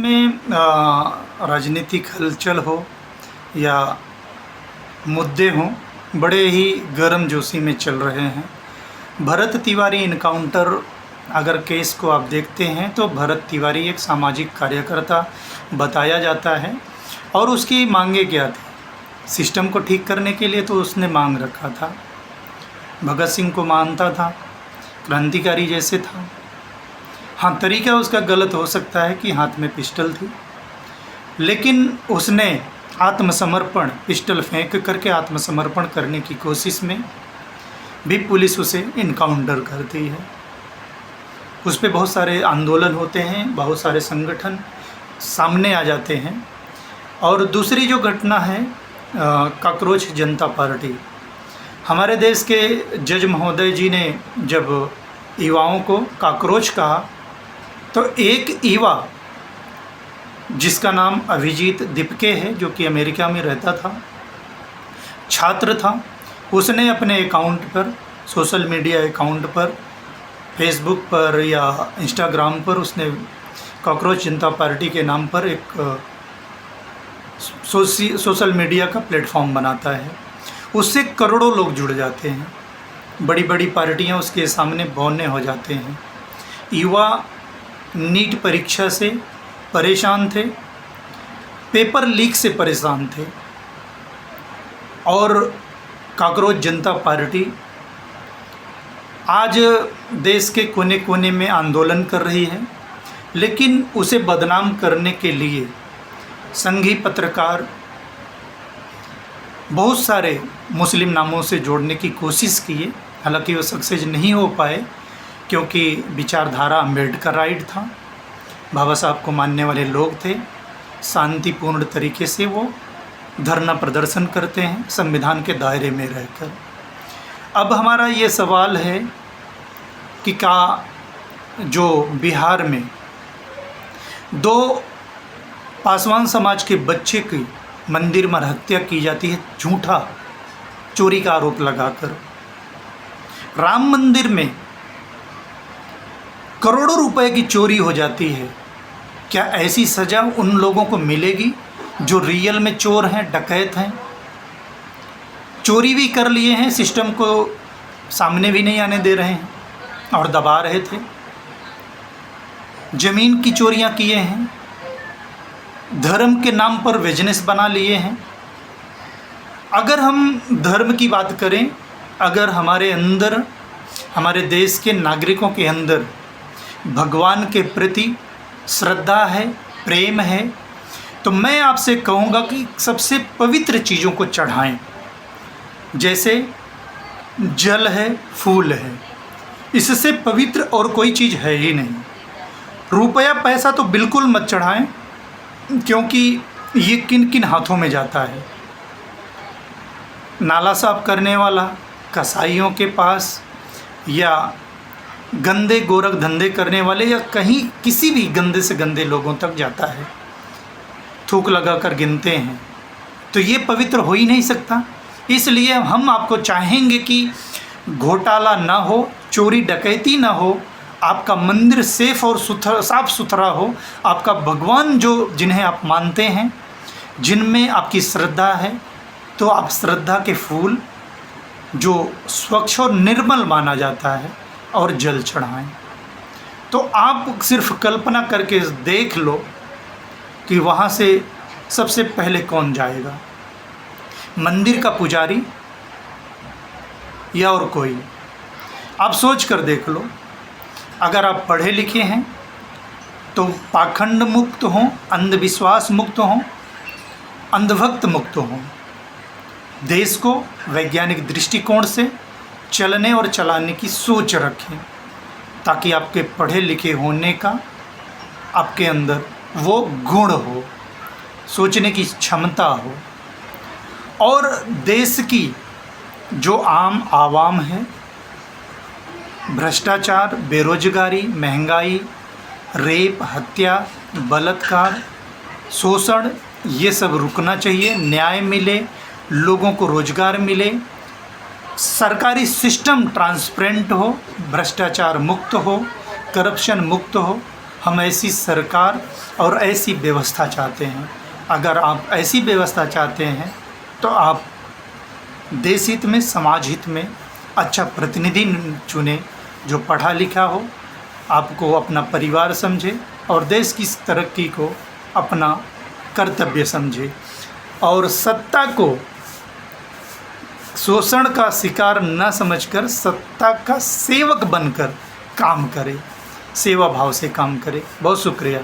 में राजनीतिक हलचल हो या मुद्दे हों, बड़े ही गर्मजोशी में चल रहे हैं। भरत तिवारी इनकाउंटर अगर केस को आप देखते हैं तो भरत तिवारी एक सामाजिक कार्यकर्ता बताया जाता है और उसकी मांगे क्या थी? सिस्टम को ठीक करने के लिए तो उसने मांग रखा था, भगत सिंह को मानता था, क्रांतिकारी जैसे था। हाँ, तरीका उसका गलत हो सकता है कि हाथ में पिस्टल थी, लेकिन उसने आत्मसमर्पण, पिस्टल फेंक करके आत्मसमर्पण करने की कोशिश में भी पुलिस उसे इनकाउंटर करती है। उस पर बहुत सारे आंदोलन होते हैं, बहुत सारे संगठन सामने आ जाते हैं। और दूसरी जो घटना है काकरोच जनता पार्टी, हमारे देश के जज महोदय जी ने जब युवाओं को काकरोच कहा तो एक युवा जिसका नाम अभिजीत दीपके है, जो कि अमेरिका में रहता था, छात्र था, उसने अपने अकाउंट पर, सोशल मीडिया अकाउंट पर, फेसबुक पर या इंस्टाग्राम पर उसने काकरोच जनता पार्टी के नाम पर एक सोशल मीडिया का प्लेटफॉर्म बनाता है। उससे करोड़ों लोग जुड़ जाते हैं, बड़ी बड़ी पार्टियां उसके सामने बौने हो जाते हैं। युवा नीट परीक्षा से परेशान थे, पेपर लीक से परेशान थे और काकरोच जनता पार्टी आज देश के कोने कोने में आंदोलन कर रही है, लेकिन उसे बदनाम करने के लिए संघी पत्रकार बहुत सारे मुस्लिम नामों से जोड़ने की कोशिश किए, हालांकि वो सक्सेस नहीं हो पाए क्योंकि विचारधारा अम्बेडकराइट था, बाबा साहब को मानने वाले लोग थे, शांतिपूर्ण तरीके से वो धरना प्रदर्शन करते हैं संविधान के दायरे में रहकर। अब हमारा ये सवाल है कि क्या जो बिहार में दो पासवान समाज के बच्चे की मंदिर में हत्या की जाती है झूठा चोरी का आरोप लगाकर, राम मंदिर में करोड़ों रुपए की चोरी हो जाती है, क्या ऐसी सज़ा उन लोगों को मिलेगी जो रियल में चोर हैं, डकैत हैं, चोरी भी कर लिए हैं, सिस्टम को सामने भी नहीं आने दे रहे हैं और दबा रहे थे, ज़मीन की चोरियां किए हैं, धर्म के नाम पर बिजनेस बना लिए हैं। अगर हम धर्म की बात करें, अगर हमारे अंदर, हमारे देश के नागरिकों के अंदर भगवान के प्रति श्रद्धा है, प्रेम है, तो मैं आपसे कहूँगा कि सबसे पवित्र चीज़ों को चढ़ाएं। जैसे जल है, फूल है, इससे पवित्र और कोई चीज़ है ही नहीं। रुपया पैसा तो बिल्कुल मत चढ़ाएं, क्योंकि ये किन किन हाथों में जाता है। नाला साफ करने वाला, कसाईयों के पास, या गंदे गोरख धंधे करने वाले, या कहीं किसी भी गंदे से गंदे लोगों तक जाता है, थूक लगा कर गिनते हैं, तो ये पवित्र हो ही नहीं सकता। इसलिए हम आपको चाहेंगे कि घोटाला ना हो, चोरी डकैती ना हो, आपका मंदिर सेफ और साफ सुथरा हो, आपका भगवान जो जिन्हें आप मानते हैं, जिनमें आपकी श्रद्धा है, तो आप श्रद्धा के फूल जो स्वच्छ और निर्मल माना जाता है और जल चढ़ाएं। तो आप सिर्फ कल्पना करके देख लो कि वहाँ से सबसे पहले कौन जाएगा, मंदिर का पुजारी या और कोई। आप सोच कर देख लो, अगर आप पढ़े लिखे हैं तो पाखंड मुक्त हों, अंधविश्वास मुक्त हों, अंधभक्त मुक्त हों, देश को वैज्ञानिक दृष्टिकोण से चलने और चलाने की सोच रखें, ताकि आपके पढ़े लिखे होने का आपके अंदर वो गुण हो, सोचने की क्षमता हो। और देश की जो आम आवाम है, भ्रष्टाचार, बेरोजगारी, महंगाई, रेप, हत्या, बलात्कार, शोषण, ये सब रुकना चाहिए, न्याय मिले, लोगों को रोजगार मिले, सरकारी सिस्टम ट्रांसपेरेंट हो, भ्रष्टाचार मुक्त हो, करप्शन मुक्त हो, हम ऐसी सरकार और ऐसी व्यवस्था चाहते हैं। अगर आप ऐसी व्यवस्था चाहते हैं तो आप देश हित में, समाज हित में अच्छा प्रतिनिधि चुने जो पढ़ा लिखा हो, आपको अपना परिवार समझे और देश की तरक्की को अपना कर्तव्य समझे, और सत्ता को शोषण का शिकार न समझकर सत्ता का सेवक बनकर काम करे, सेवा भाव से काम करे। बहुत शुक्रिया।